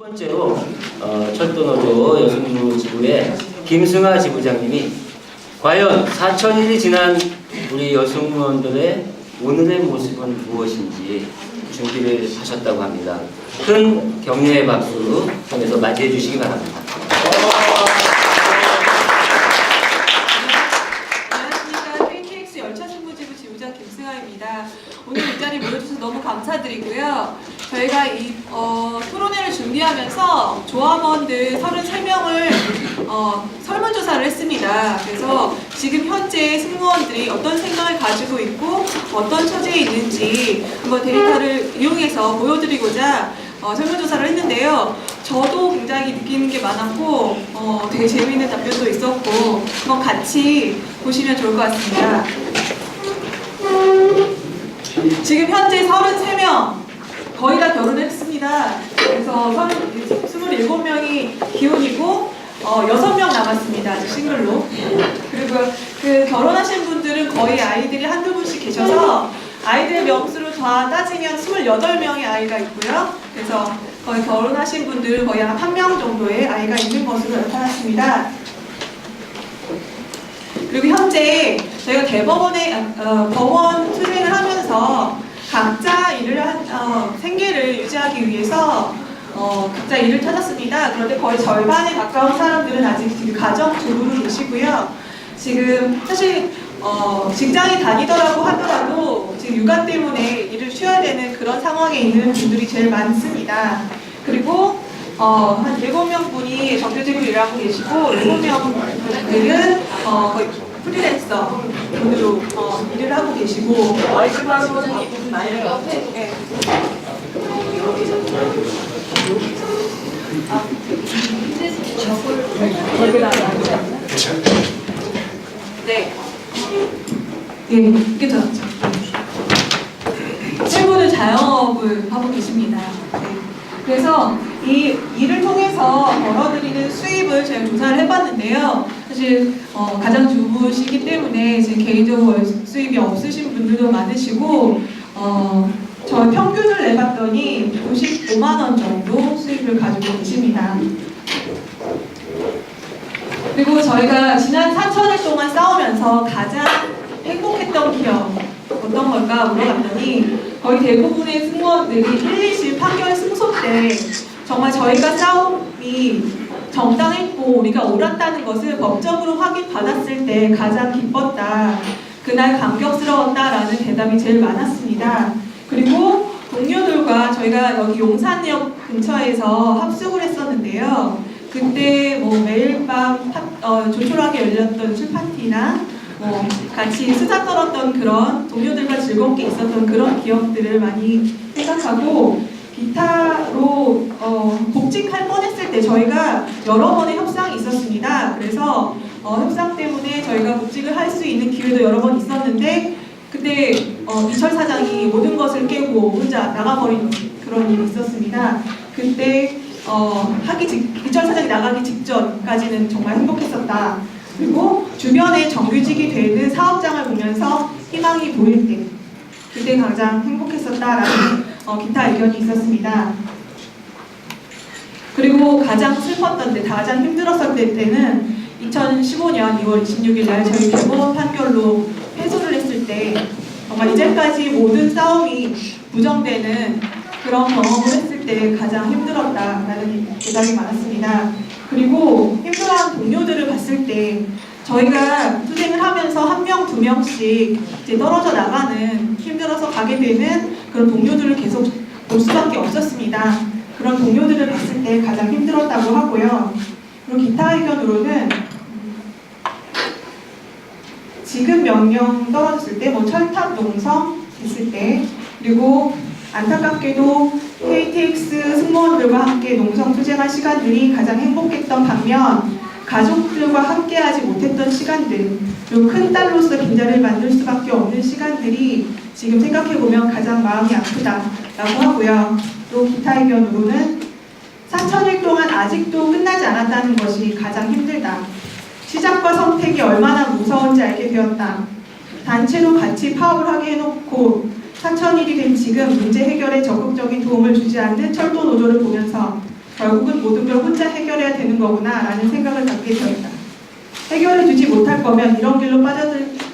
번째로 철도노조 여성부 지부의 김승아 지부장님이 과연 4,000일이 지난 우리 여성무원들의 오늘의 모습은 무엇인지 준비를 하셨다고 합니다. 큰 격려의 박수 통해서 맞이해 주시기 바랍니다. 안녕하십니까. KTX 열차승부지부 지부장 김승아입니다. 오늘 이 자리에 모여주셔서 너무 감사드리고요. 저희가 이 토론회를 준비하면서 조합원들 33명을 설문조사를 했습니다. 그래서 지금 현재 승무원들이 어떤 생각을 가지고 있고 어떤 처지에 있는지 한번 데이터를 이용해서 보여드리고자 설문조사를 했는데요. 저도 굉장히 느끼는 게 많았고 되게 재미있는 답변도 있었고 한번 같이 보시면 좋을 것 같습니다. 지금 현재 33명 거의 다 결혼을 했습니다. 그래서 27명이 기혼이고 6명 남았습니다. 아직 싱글로. 그리고 그 결혼하신 분들은 거의 아이들이 한두 분씩 계셔서 아이들의 명수로 다 따지면 28명의 아이가 있고요. 그래서 거의 결혼하신 분들은 거의 한 1명 정도의 아이가 있는 것으로 나타났습니다. 그리고 현재 저희가 대법원에 법원 투쟁을 하면서 각자 생계를 유지하기 위해서 각자 일을 찾았습니다. 그런데 거의 절반에 가까운 사람들은 아직 지금 가정주부로 계시고요. 지금 사실 직장에 다니더라고 하더라도 지금 육아 때문에 일을 쉬어야 되는 그런 상황에 있는 분들이 제일 많습니다. 그리고 한 7명 분이 정규직으로 일하고 계시고 7명들은 거의 프리랜서 분으로 일을 하고 계시고 네. 예, 이게 더 낫죠. 7분은 자영업을 하고 계십니다. 네. 그래서 이 일을 통해서 벌어들이는 수입을 제가 조사를 해봤는데요. 사실 가장주부시기 때문에 제 개인적으로 수입이 없으신 분들도 많으시고 저 평균을 내봤더니 95만 원 정도 수입을 가지고 계십니다. 그리고 저희가 지난 4,000일 동안 싸우면서 가장 행복했던 기억 어떤 걸까 물어봤더니 거의 대부분의 승무원들이 1, 2심 판결 승소 때 정말 저희가 싸움이 정당했고 우리가 옳았다는 것을 법적으로 확인받았을 때 가장 기뻤다. 그날 감격스러웠다라는 대답이 제일 많았습니다. 그리고 동료들과 저희가 여기 용산역 근처에서 합숙을 했었는데요. 그때 매일 밤 조촐하게 열렸던 술파티나 같이 수다 떨었던 그런 동료들과 즐겁게 있었던 그런 기억들을 많이 생각하고 기타로 복직할 뻔했을 때 저희가 여러 번의 협상이 있었습니다. 그래서 협상 때문에 저희가 복직을 할 수 있는 기회도 여러 번 있었는데 그때 이철 사장이 모든 것을 깨고 혼자 나가버린 그런 일이 있었습니다. 그때 이철 사장이 나가기 직전까지는 정말 행복했었다. 그리고 주변에 정규직이 되는 사업장을 보면서 희망이 보일 때 그때 가장 행복했었다라는 기타 의견이 있었습니다. 그리고 가장 슬펐던 때, 가장 힘들었을 때는 2015년 2월 26일 날 저희 대법원 판결로 패소를 했을 때 정말 이제까지 모든 싸움이 부정되는 그런 경험을 했을 때 가장 힘들었다라는 대답이 많았습니다. 그리고 힘들어하는 동료들을 봤을 때 저희가 투쟁을 하면서 1명, 2명씩 이제 떨어져 나가는 힘들어서 가게 되는 그런 동료들을 계속 볼 수밖에 없었습니다. 그런 동료들을 봤을 때 가장 힘들었다고 하고요. 그리고 기타 의견으로는 지급 명령 떨어졌을 때, 철탑 농성 있을 때, 그리고 안타깝게도 KTX 승무원들과 함께 농성 투쟁한 시간들이 가장 행복했던 반면 가족들과 함께하지 못했던 시간들, 그리고 큰 딸로서 빈자리를 만들 수밖에 없는 시간들이 지금 생각해보면 가장 마음이 아프다라고 하고요. 또 기타 의견으로는 4,000일 동안 아직도 끝나지 않았다는 것이 가장 힘들다. 시작과 선택이 얼마나 무서운지 알게 되었다. 단체로 같이 파업을 하게 해놓고 4,000일이 된 지금 문제 해결에 적극적인 도움을 주지 않는 철도 노조를 보면서 결국 결국은 모든 걸 혼자 해결해야 되는 거구나 라는 생각을 갖게 되었다. 해결해주지 못할 거면 이런 길로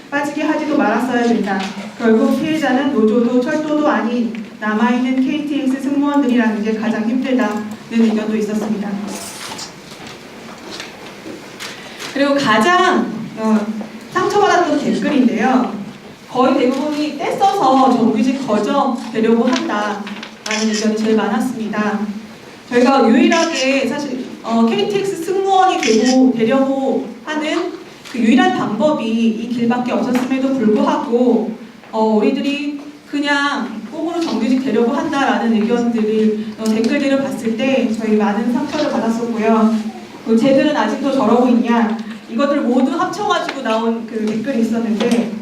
빠지게 하지도 말았어야 된다. 결국 피해자는 노조도 철도도 아닌 남아있는 KTX 승무원들이라는 게 가장 힘들다는 의견도 있었습니다. 그리고 가장 상처받았던 댓글인데요. 거의 대부분이 떼써서 정규직 거정되려고 한다라는 의견이 제일 많았습니다. 저희가 유일하게 사실 KTX 승무원이 되려고 하는 그 유일한 방법이 이 길밖에 없었음에도 불구하고 우리들이 그냥 꼭으로 정규직 되려고 한다라는 댓글들을 봤을 때 저희 많은 상처를 받았었고요. 쟤들은 아직도 저러고 있냐? 이것들 모두 합쳐가지고 나온 그 댓글이 있었는데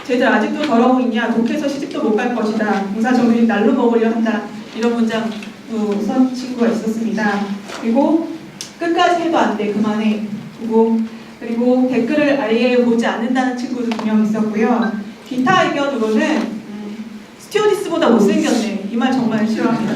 쟤들 아직도 저러고 있냐? 독해서 시집도 못 갈 것이다. 공사 정규직 날로 먹으려 한다. 이런 문장 선 친구가 있었습니다. 그리고 끝까지 해도 안 돼. 그만해. 그리고 댓글을 아예 보지 않는다는 친구도 분명 있었고요. 기타 의견으로는 스튜어디스보다 못생겼네. 이 말 정말 싫어합니다.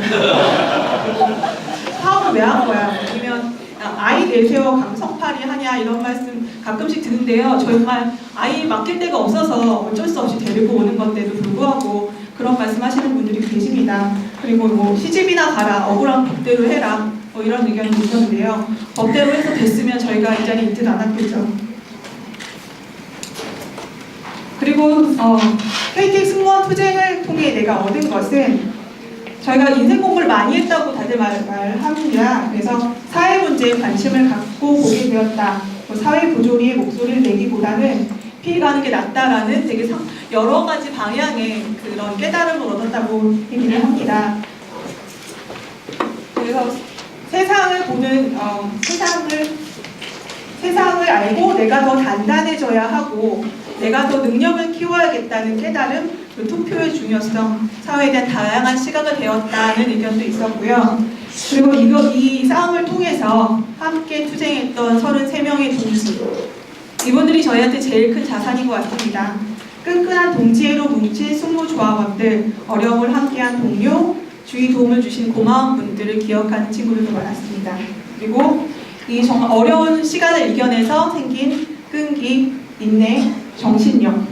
사업을 왜 한 거야? 아니면 아이 내세워 감성팔이 하냐 이런 말씀 가끔씩 드는데요. 정말 아이 맡길 데가 없어서 어쩔 수 없이 데리고 오는 건데도 불구하고 그런 말씀하시는 분들이 계십니다. 그리고 뭐 시집이나 가라, 억울한 법대로 해라 이런 의견이 있었는데요. 법대로 해서 됐으면 저희가 이 자리에 있지도 않았겠죠. 그리고 KTX 승무원 투쟁을 통해 내가 얻은 것은 저희가 인생 공부를 많이 했다고 다들 말합니다. 그래서 사회 문제에 관심을 갖고 보게 되었다. 사회 부조리의 목소리를 내기보다는 피해가는 게 낫다라는 되게 여러 가지 방향의 그런 깨달음을 얻었다고 얘기를 합니다. 그래서 세상을 보는 세상을 알고 내가 더 단단해져야 하고 내가 더 능력을 키워야겠다는 깨달음, 그 투표의 중요성, 사회에 대한 다양한 시각을 배웠다는 의견도 있었고요. 그리고 이 싸움을 통해서 함께 투쟁했던 33명의 동지, 이분들이 저희한테 제일 큰 자산인 것 같습니다. 끈끈한 동지애로 뭉친 승무조합원들, 어려움을 함께한 동료, 주위 도움을 주신 고마운 분들을 기억하는 친구들도 많았습니다. 그리고 이 정말 어려운 시간을 이겨내서 생긴 끈기, 인내, 정신력,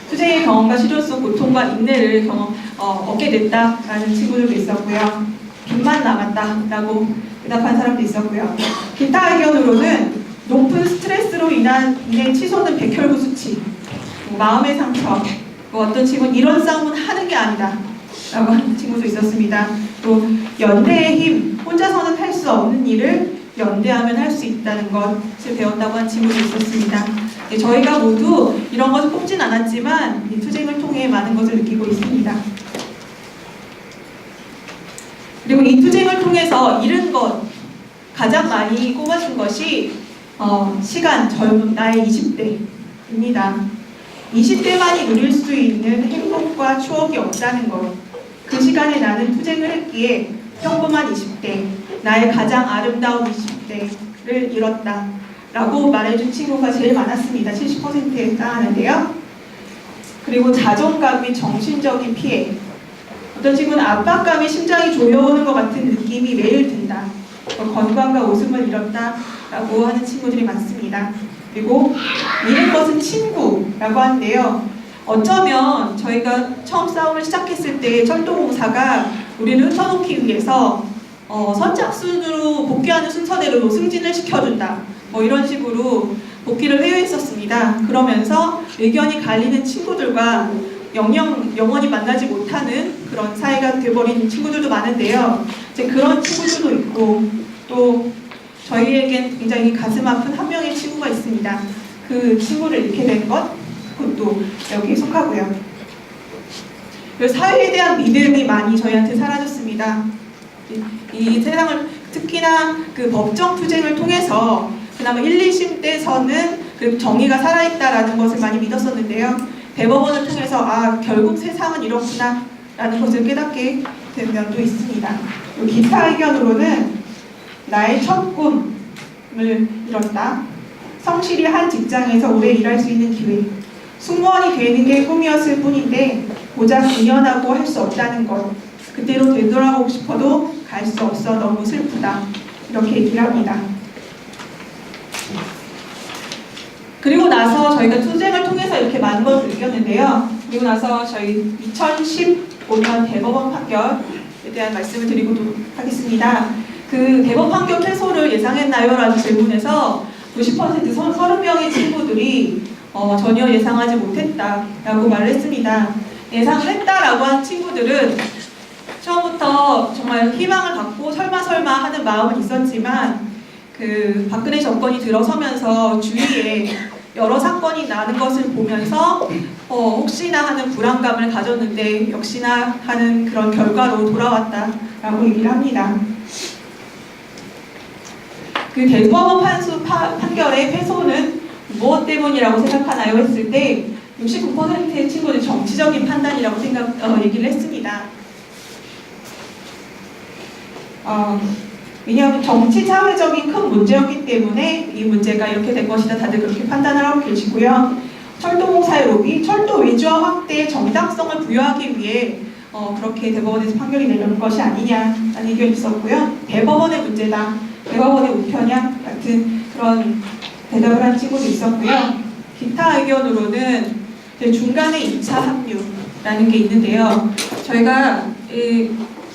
투쟁의 경험과 실현 속 고통과 인내를 얻게 됐다라는 친구들도 있었고요. 빚만 남았다라고 대답한 사람도 있었고요. 기타 의견으로는 높은 스트레스로 인해 치솟는 백혈구 수치, 마음의 상처, 어떤 친구는 이런 싸움은 하는 게 아니다 라고 하는 친구도 있었습니다. 또 연대의 힘, 혼자서는 할 수 없는 일을 연대하면 할 수 있다는 것을 배웠다고 한 친구도 있었습니다. 네, 저희가 모두 이런 것을 뽑진 않았지만 이 투쟁을 통해 많은 것을 느끼고 있습니다. 그리고 이 투쟁을 통해서 잃은 것, 가장 많이 꼽아준 것이 시간, 젊은 나의 20대입니다. 20대만이 누릴 수 있는 행복과 추억이 없다는 것. 그 시간에 나는 투쟁을 했기에 평범한 20대, 나의 가장 아름다운 20대를 잃었다 라고 말해준 친구가 제일 많았습니다. 70%에 해당하는데요. 그리고 자존감 및 정신적인 피해. 어떤 친구는 압박감이 심장이 조여오는 것 같은 느낌이 매일 든다. 건강과 웃음을 잃었다 라고 하는 친구들이 많습니다. 그리고 잃은 것은 친구라고 하는데요. 어쩌면 저희가 처음 싸움을 시작했을 때 철도공사가 우리를 흩어놓기 위해서 선착순으로 복귀하는 순서대로 승진을 시켜준다. 이런 식으로 복귀를 회유했었습니다. 그러면서 의견이 갈리는 친구들과 영원히 만나지 못하는 그런 사이가 돼버린 친구들도 많은데요. 이제 그런 친구들도 있고 또 저희에겐 굉장히 가슴 아픈 한 명의 친구가 있습니다. 그 친구를 잃게 된 것, 그것도 여기에 속하고요. 그리고 사회에 대한 믿음이 많이 저희한테 사라졌습니다. 이 세상을 특히나 그 법정 투쟁을 통해서 그나마 1, 2심 때서는 그 정의가 살아있다라는 것을 많이 믿었었는데요. 대법원을 통해서 결국 세상은 이렇구나 라는 것을 깨닫게 된 면도 있습니다. 기타 의견으로는 나의 첫 꿈을 이뤘다. 성실히 한 직장에서 오래 일할 수 있는 기회. 승무원이 되는 게 꿈이었을 뿐인데 고작 2년하고 할 수 없다는 것. 그때로 되돌아가고 싶어도 갈 수 없어 너무 슬프다. 이렇게 얘기를 합니다. 그리고 나서 저희가 투쟁을 통해서 이렇게 많은 것을 이겼는데요. 그리고 나서 저희 2015년 대법원 판결에 대한 말씀을 드리도록 하겠습니다. 그 대법 판결 패소를 예상했나요? 라는 질문에서 90% 30명의 친구들이 전혀 예상하지 못했다라고 말을 했습니다. 예상을 했다라고 한 친구들은 처음부터 정말 희망을 갖고 설마 하는 마음은 있었지만 그 박근혜 정권이 들어서면서 주위에 여러 사건이 나는 것을 보면서 혹시나 하는 불안감을 가졌는데 역시나 하는 그런 결과로 돌아왔다라고 얘기를 합니다. 그 대법원 판결의 패소는 무엇 때문이라고 생각하나요? 했을 때 69%의 친구들이 정치적인 판단이라고 얘기를 했습니다. 왜냐하면 정치 사회적인 큰 문제였기 때문에 이 문제가 이렇게 된 것이다. 다들 그렇게 판단을 하고 계시고요. 철도공사의 로비, 철도 외주화 확대의 정당성을 부여하기 위해 그렇게 대법원에서 판결이 내려는 것이 아니냐라는 의견이 있었고요. 대법원의 문제다, 대법원의 우편향 같은 그런 대답을 한 친구도 있었고요. 기타 의견으로는 중간에 2차 합류라는 게 있는데요. 저희가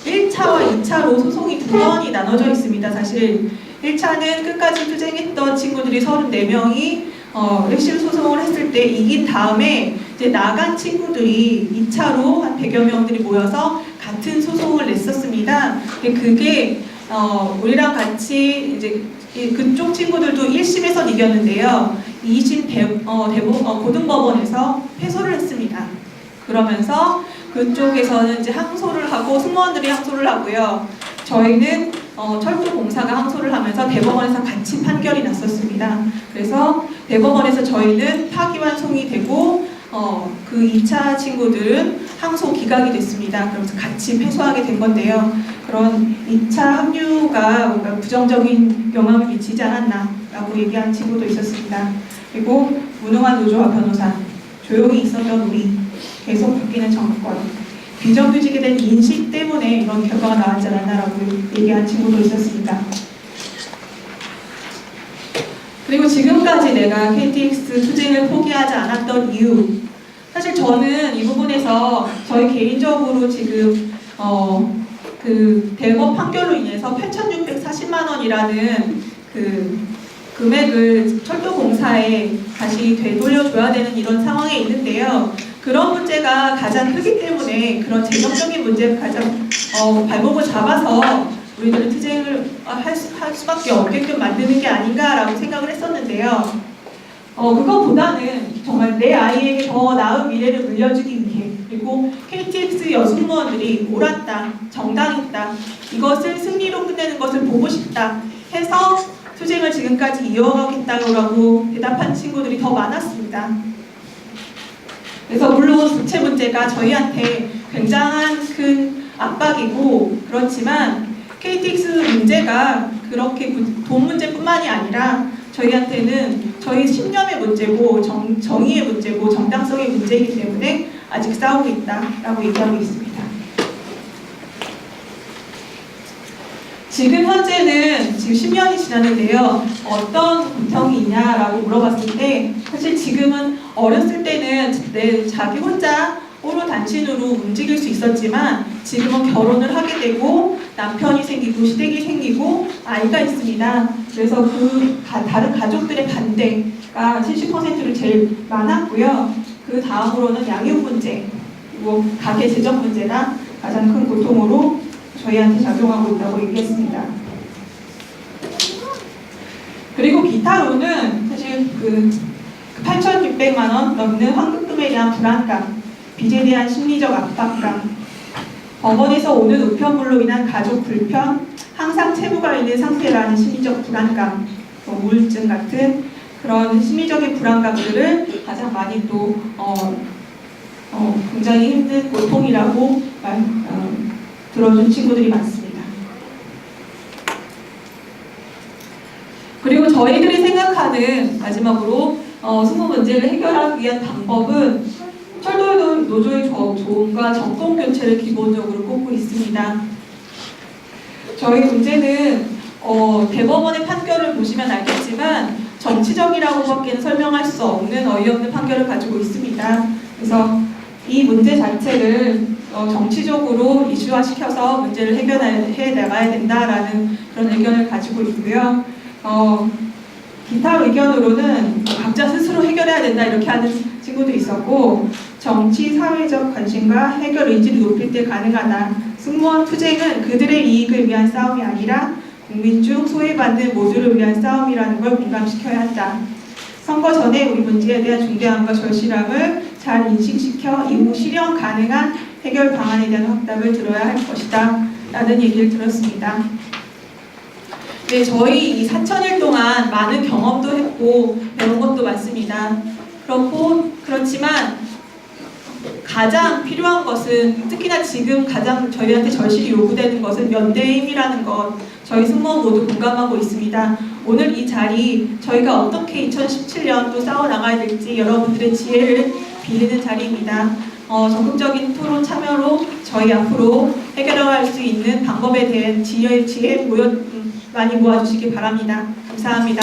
1차와 2차로 소송이 두 번이 나눠져 있습니다. 사실 1차는 끝까지 투쟁했던 친구들이 34명이 핵심 소송을 했을 때 이긴 다음에 이제 나간 친구들이 2차로 한 100여 명들이 모여서 같은 소송을 냈었습니다. 근데 그게 우리랑 같이 이제 그쪽 친구들도 1심에서 이겼는데요. 2심 고등법원에서 패소를 했습니다. 그러면서 그쪽에서는 이제 항소를 하고 승무원들이 항소를 하고요. 저희는 철도공사가 항소를 하면서 대법원에서 같이 판결이 났었습니다. 그래서 대법원에서 저희는 파기환송이 되고 그 2차 친구들은 항소 기각이 됐습니다. 그러면서 같이 패소하게 된 건데요. 그런 2차 합류가 뭔가 부정적인 영향을 미치지 않았나라고 얘기한 친구도 있었습니다. 그리고 무능한 노조와 변호사, 조용히 있었던 우리, 계속 바뀌는 정권, 비정규직에 대한 인식 때문에 이런 결과가 나왔지 않았나라고 얘기한 친구도 있었습니다. 그리고 지금까지 내가 KTX 투쟁을 포기하지 않았던 이유, 사실 저는 이 부분에서 저희 개인적으로 지금 그 대법 판결로 인해서 8,640만 원이라는 그 금액을 철도공사에 다시 되돌려줘야 되는 이런 상황에 있는데요. 그런 문제가 가장 크기 때문에 그런 재정적인 문제를 가장 발목을 잡아서 우리들은 투쟁을 할 수밖에 없게끔 만드는 게 아닌가라고 생각을 했었는데요. 그것보다는 정말 내 아이에게 더 나은 미래를 물려주기 위해, 그리고 KTX 여승무원들이 옳았다, 정당했다, 이것을 승리로 끝내는 것을 보고 싶다 해서 투쟁을 지금까지 이어가겠다고 대답한 친구들이 더 많았습니다. 그래서 물론 부채 문제가 저희한테 굉장한 큰 압박이고, 그렇지만 KTX 문제가 그렇게 돈 문제뿐만이 아니라 저희한테는 저희 신념의 문제고 정의의 문제고 정당성의 문제이기 때문에 아직 싸우고 있다라고 얘기하고 있습니다. 지금 현재는 지금 10년이 지났는데요. 어떤 고통이 있냐라고 물어봤을 때 사실 지금은 어렸을 때는 내 자기 혼자 홀로 단신으로 움직일 수 있었지만 지금은 결혼을 하게 되고 남편이 생기고 시댁이 생기고 아이가 있습니다. 그래서 그 다른 가족들의 반대가 70%를 제일 많았고요. 그 다음으로는 양육 문제, 그리고 가계 재정 문제가 가장 큰 고통으로 저희한테 작용하고 있다고 얘기했습니다. 그리고 기타로는 사실 그 8,600만 원 넘는 환급금에 대한 불안감, 빚에 대한 심리적 압박감, 법원에서 오는 우편물로 인한 가족 불편, 항상 채무가 있는 상태라는 심리적 불안감, 우울증 같은 그런 심리적인 불안감들을 가장 많이 또 굉장히 힘든 고통이라고 들어준 친구들이 많습니다. 그리고 저희들이 생각하는 마지막으로 승무 문제를 해결하기 위한 방법은 철도 노조의 조언과 정권 교체를 기본적으로 꼽고 있습니다. 저희 문제는 대법원의 판결을 보시면 알겠지만 정치적이라고밖에 설명할 수 없는 어이없는 판결을 가지고 있습니다. 그래서 이 문제 자체를 정치적으로 이슈화시켜서 문제를 해결해 나가야 된다라는 그런 의견을 가지고 있고요. 기타 의견으로는 각자 스스로 해결해야 된다 이렇게 하는 친구도 있었고, 정치 사회적 관심과 해결 의지를 높일 때 가능하다. 승무원 투쟁은 그들의 이익을 위한 싸움이 아니라 국민 중 소외받는 모두를 위한 싸움이라는 걸 공감시켜야 한다. 선거 전에 우리 문제에 대한 중대함과 절실함을 잘 인식시켜 이후 실현 가능한 해결 방안에 대한 확답을 들어야 할 것이다 라는 얘기를 들었습니다. 네, 저희 이 4,000일 동안 많은 경험도 했고 배운 것도 많습니다. 그렇지만 가장 필요한 것은, 특히나 지금 가장 저희한테 절실히 요구되는 것은 연대의 힘이라는 것, 저희 승무원 모두 공감하고 있습니다. 오늘 이 자리, 저희가 어떻게 2017년 또 싸워나가야 될지 여러분들의 지혜를 빌리는 자리입니다. 적극적인 토론 참여로 저희 앞으로 해결할 수 있는 방법에 대한 지혜 많이 모아주시기 바랍니다. 감사합니다.